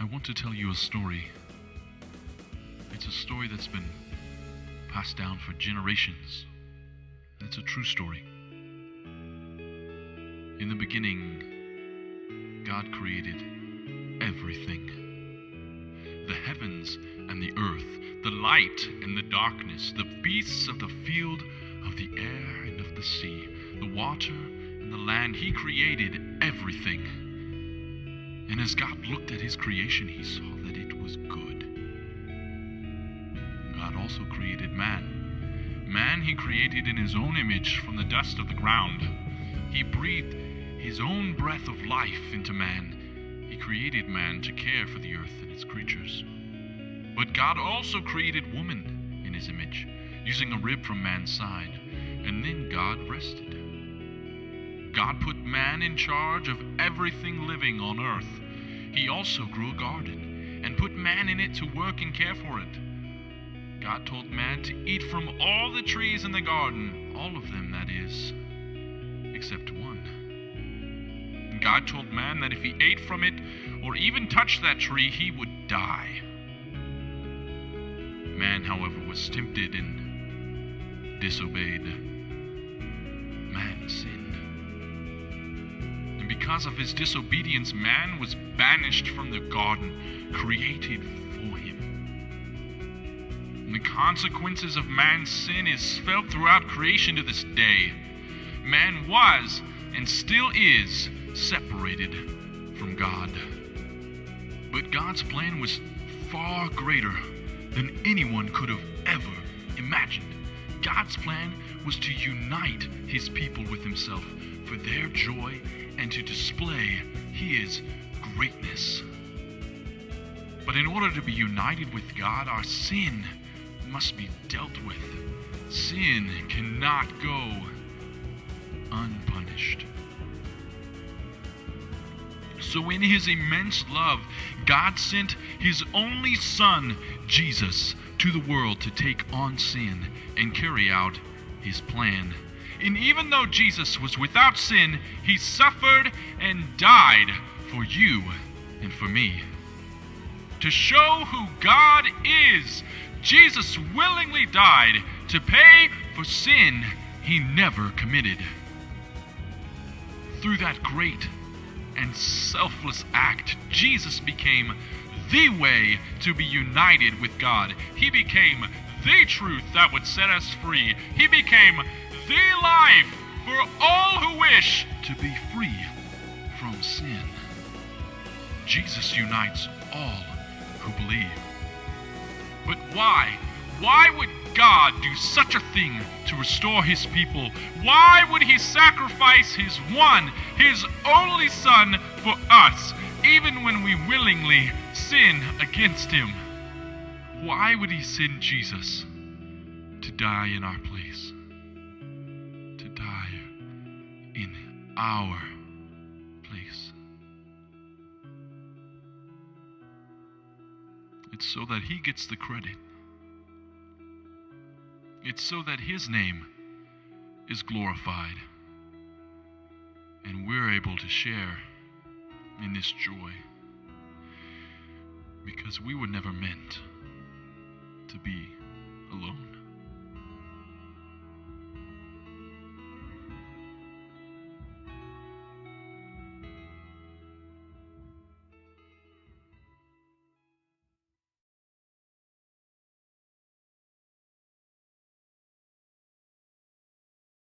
I want to tell you a story. It's a story that's been passed down for generations. It's a true story. In the beginning, God created everything. The heavens and the earth, the light and the darkness, the beasts of the field, of the air and of the sea, the water and the land. He created everything. And as God looked at his creation, he saw that it was good. God also created man. Man he created in his own image from the dust of the ground. He breathed his own breath of life into man. He created man to care for the earth and its creatures. But God also created woman in his image, using a rib from man's side. And then God rested. God put man in charge of everything living on earth. He also grew a garden and put man in it to work and care for it. God told man to eat from all the trees in the garden, all of them, that is, except one. And God told man that if he ate from it or even touched that tree, he would die. Man, however, was tempted and disobeyed. Man sinned. And because of his disobedience, man was banished from the garden created for him. And the consequences of man's sin is felt throughout creation to this day. Man was and still is separated from God. But God's plan was far greater than anyone could have ever imagined. God's plan was to unite his people with himself for their joy and to display his greatness. But in order to be united with God, our sin must be dealt with. Sin cannot go unpunished. So in his immense love, God sent his only Son, Jesus, to the world to take on sin and carry out his plan. And even though Jesus was without sin, he suffered and died for you and for me. To show who God is, Jesus willingly died to pay for sin he never committed. Through that great and selfless act, Jesus became the way to be united with God. He became the truth that would set us free. He became the life for all who wish to be free from sin. Jesus unites all who believe. But why? Why would God do such a thing to restore his people? Why would he sacrifice his only Son for us, even when we willingly sin against him? Why would he send Jesus to die in our place? To die in our place? It's so that he gets the credit. It's so that his name is glorified and we're able to share in this joy, because we were never meant to be alone.